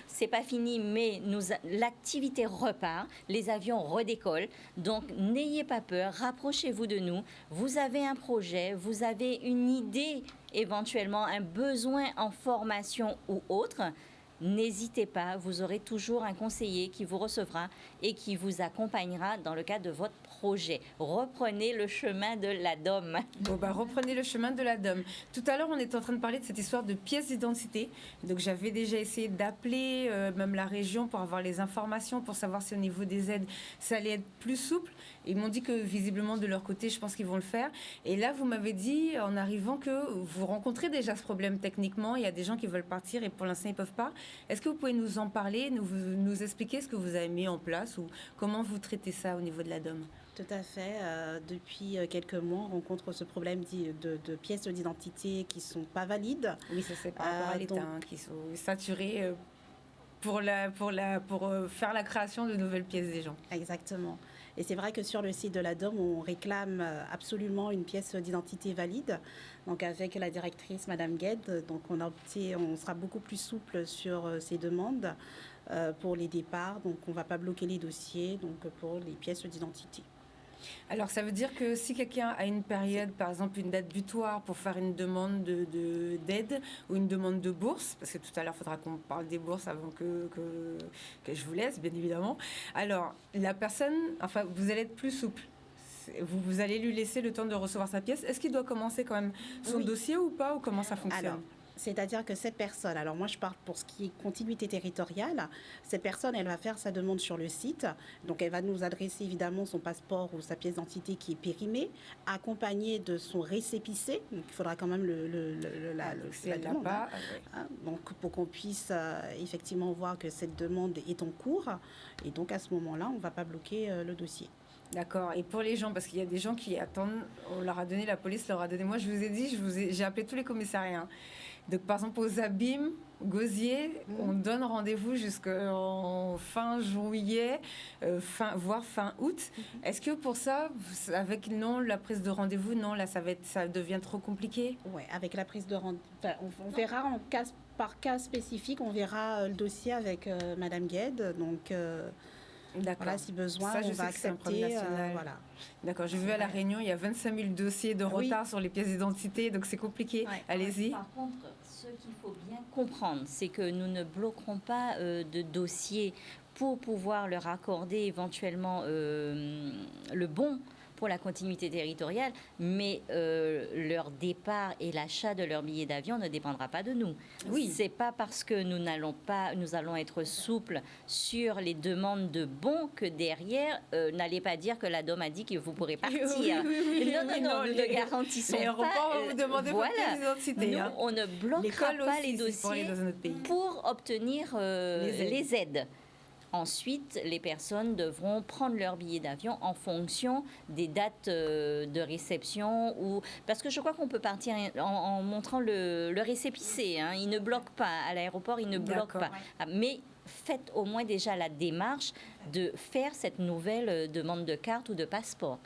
c'est pas fini, mais l'activité repart. Les avions redécollent. Donc, n'ayez pas peur. Rapprochez-vous de nous. Vous avez un projet, vous avez une idée, éventuellement un besoin en formation ou autre. N'hésitez pas, vous aurez toujours un conseiller qui vous recevra et qui vous accompagnera dans le cadre de votre projet. Reprenez le chemin de la DOM.
Reprenez le chemin de la DOM. Tout à l'heure, on était en train de parler de cette histoire de pièces d'identité. Donc, j'avais déjà essayé d'appeler même la région pour avoir les informations, pour savoir si au niveau des aides, ça allait être plus souple. Ils m'ont dit que visiblement, de leur côté, je pense qu'ils vont le faire. Et là, vous m'avez dit, en arrivant, que vous rencontrez déjà ce problème techniquement. Il y a des gens qui veulent partir et pour l'instant, ils ne peuvent pas. Est-ce que vous pouvez nous en parler, nous expliquer ce que vous avez mis en place ou comment vous traitez ça au niveau de la DOM?
Tout à fait. Depuis quelques mois, on rencontre ce problème de pièces d'identité qui ne sont pas valides.
Oui, ça c'est par rapport à l'État, qui sont saturées pour faire la création de nouvelles pièces des gens.
Exactement. Et c'est vrai que sur le site de la DOM, on réclame absolument une pièce d'identité valide. Donc avec la directrice, Madame Gued, donc on sera beaucoup plus souple sur ces demandes pour les départs. Donc on ne va pas bloquer les dossiers pour les pièces d'identité.
Alors, ça veut dire que si quelqu'un a une période, par exemple une date butoir pour faire une demande d'aide ou une demande de bourse, parce que tout à l'heure, il faudra qu'on parle des bourses avant que je vous laisse, bien évidemment. Alors, la personne, vous allez être plus souple. Vous allez lui laisser le temps de recevoir sa pièce. Est-ce qu'il doit commencer quand même son dossier ou pas, ou comment ça fonctionne?
Alors, c'est-à-dire que cette personne, alors moi je parle pour ce qui est continuité territoriale, cette personne, elle va faire sa demande sur le site, donc elle va nous adresser évidemment son passeport ou sa pièce d'identité qui est périmée, accompagnée de son récépissé, donc il faudra quand même la demande, donc pour qu'on puisse effectivement voir que cette demande est en cours, et donc à ce moment-là, on ne va pas bloquer le dossier.
D'accord. Et pour les gens, parce qu'il y a des gens qui attendent, on leur a donné, la police leur a donné. Moi, je vous ai dit, j'ai appelé tous les commissariats. Donc, par exemple, aux Abîmes, Gosier, on donne rendez-vous jusqu'en fin juillet, voire fin août. Est-ce que pour ça, avec la prise de rendez-vous, non, là, ça devient trop compliqué?
Oui, avec la prise de rendez-vous, on verra par cas spécifique, on verra le dossier avec Madame Gued. Donc, voilà, si besoin, on va accepter. Voilà.
D'accord, j'ai vu à La Réunion, il y a 25 000 dossiers de retard sur les pièces d'identité, donc c'est compliqué. Ouais. Allez-y.
Par contre, ce qu'il faut bien comprendre, c'est que nous ne bloquerons pas de dossiers pour pouvoir leur accorder éventuellement le bon pour la continuité territoriale, mais leur départ et l'achat de leur billet d'avion ne dépendra pas de nous. Oui. C'est pas parce que nous allons être souples sur les demandes de bons que derrière, n'allez pas dire que la DOM a dit que vous pourrez partir. Non, nous ne garantissons pas.
Vous demandez votre identité.
Nous, on ne bloquera pas les dossiers pour obtenir les aides. Ensuite, les personnes devront prendre leur billet d'avion en fonction des dates de réception. Parce que je crois qu'on peut partir en montrant le récépissé. Hein. Il ne bloque pas. À l'aéroport, il ne bloque pas. Ouais. Mais faites au moins déjà la démarche de faire cette nouvelle demande de carte ou de passeport.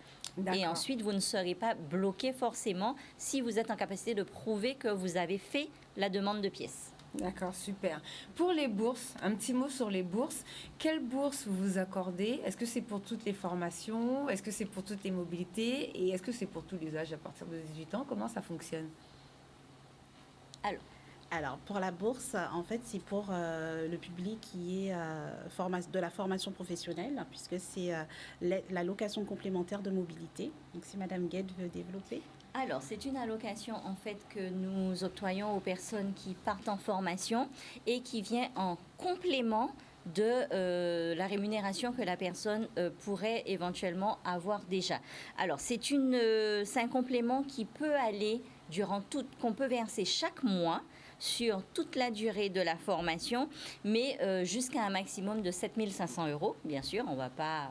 Et ensuite, vous ne serez pas bloqué forcément si vous êtes en capacité de prouver que vous avez fait la demande de pièces.
D'accord, super. Pour les bourses, un petit mot sur les bourses. Quelles bourses vous accordez? Est-ce que c'est pour toutes les formations? Est-ce que c'est pour toutes les mobilités? Et est-ce que c'est pour tous les âges à partir de 18 ans? Comment ça fonctionne?
Alors, pour la bourse, en fait, c'est pour le public qui est de la formation professionnelle, puisque c'est l'allocation complémentaire de mobilité. Donc, si Madame Gued veut développer.
Alors, c'est une allocation en fait que nous octroyons aux personnes qui partent en formation et qui vient en complément de la rémunération que la personne pourrait éventuellement avoir déjà. Alors, c'est un complément qui peut aller qu'on peut verser chaque mois sur toute la durée de la formation, mais jusqu'à un maximum de 7 500 €, bien sûr, on ne va pas...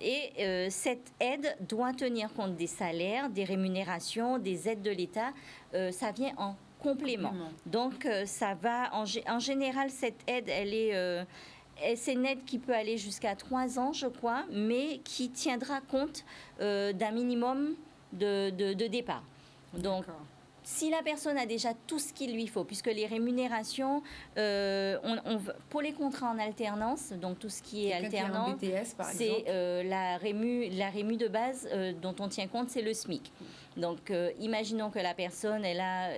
Et cette aide doit tenir compte des salaires, des rémunérations, des aides de l'État. Ça vient en complément. Donc, ça va... En général, cette aide, c'est une aide qui peut aller jusqu'à 3 ans, je crois, mais qui tiendra compte d'un minimum de départ. Donc, si la personne a déjà tout ce qu'il lui faut, puisque les rémunérations, pour les contrats en alternance, donc tout ce qui est alternant, c'est la rému de base dont on tient compte, c'est le SMIC. Donc, imaginons que la personne, elle a...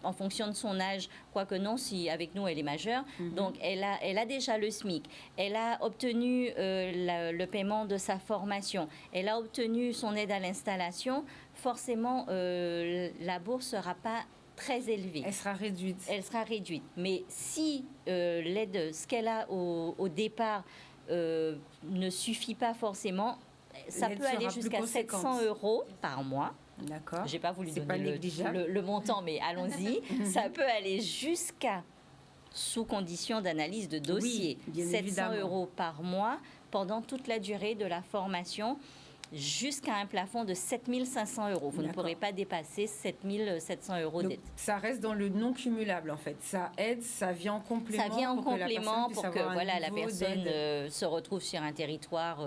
en fonction de son âge, quoique non, si avec nous elle est majeure, donc elle a déjà le SMIC, elle a obtenu le paiement de sa formation, elle a obtenu son aide à l'installation, forcément la bourse ne sera pas très élevée.
Elle sera réduite.
Elle sera réduite. Mais si l'aide, ce qu'elle a au départ ne suffit pas forcément, ça peut aller jusqu'à 700 € par mois.
D'accord.
Je n'ai pas voulu donner le montant, mais allons-y. Ça peut aller jusqu'à, sous condition d'analyse de dossier, 700 € par mois pendant toute la durée de la formation, jusqu'à un plafond de 7 500 €. Vous ne pourrez pas dépasser 7 700 € d'aide.
Ça reste dans le non cumulable, en fait. Ça aide, ça vient en complément.
Ça vient en complément pour que la personne se retrouve sur un territoire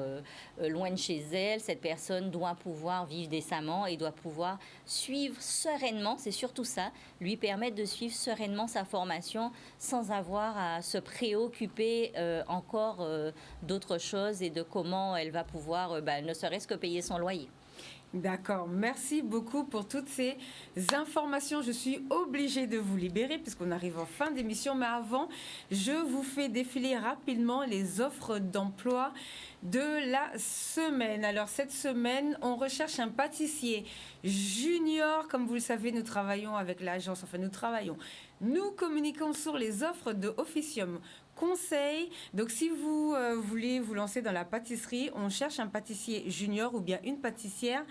loin de chez elle. Cette personne doit pouvoir vivre décemment et doit pouvoir suivre sereinement, c'est surtout ça, lui permettre de suivre sereinement sa formation sans avoir à se préoccuper encore d'autres choses et de comment elle va pouvoir, ne serait-ce que payer son loyer.
D'accord, merci beaucoup pour toutes ces informations. Je suis obligée de vous libérer puisqu'on arrive en fin d'émission. Mais avant, je vous fais défiler rapidement les offres d'emploi de la semaine. Alors cette semaine, on recherche un pâtissier junior. Comme vous le savez, nous travaillons avec l'agence, nous communiquons sur les offres de Officium Conseil. Donc si vous voulez vous lancer dans la pâtisserie, on cherche un pâtissier junior ou bien une pâtissière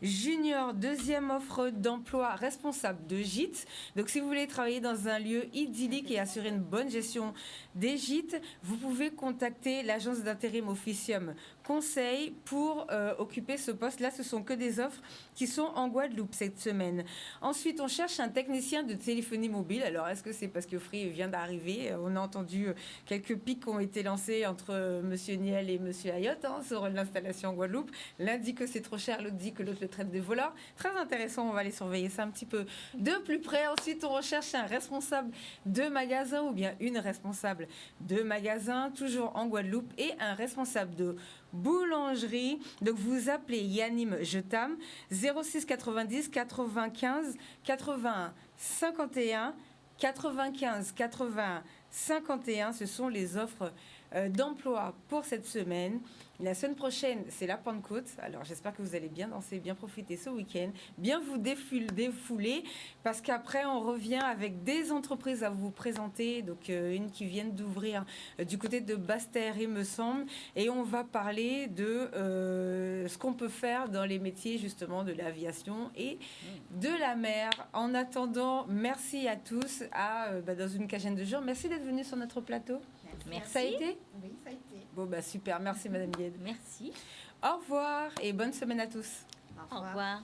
junior, deuxième offre d'emploi, responsable de gîte. Donc, si vous voulez travailler dans un lieu idyllique et assurer une bonne gestion des gîtes, vous pouvez contacter l'agence d'intérim Officium Conseil pour occuper ce poste-là. Ce sont que des offres qui sont en Guadeloupe cette semaine. Ensuite, on cherche un technicien de téléphonie mobile. Alors, est-ce que c'est parce que Free vient d'arriver? On a entendu quelques pics qui ont été lancés entre Monsieur Niel et Monsieur Ayotte sur l'installation en Guadeloupe. L'un dit que c'est trop cher, l'autre dit que l'autre le traite de voleur. Très intéressant, on va aller surveiller ça un petit peu de plus près. Ensuite, on recherche un responsable de magasin ou bien une responsable de magasin, toujours en Guadeloupe, et un responsable de boulangerie. Donc, vous appelez Yanim Jetam 06 90 95 81 51 95 81 51. Ce sont les offres d'emploi pour cette semaine. La semaine prochaine, c'est la Pentecôte. Alors, j'espère que vous allez bien danser, bien profiter ce week-end, bien vous défouler, parce qu'après, on revient avec des entreprises à vous présenter. Donc, une qui vient d'ouvrir du côté de Basse-Terre, il me semble. Et on va parler de ce qu'on peut faire dans les métiers, justement, de l'aviation et de la mer. En attendant, merci à tous. Dans une quinzaine de jours. Merci d'être venus sur notre plateau.
Merci.
Ça a été?
Oui, ça a été.
Bon, super. Merci, Madame Gued.
Merci.
Au revoir et bonne semaine à tous.
Au revoir.
Au revoir.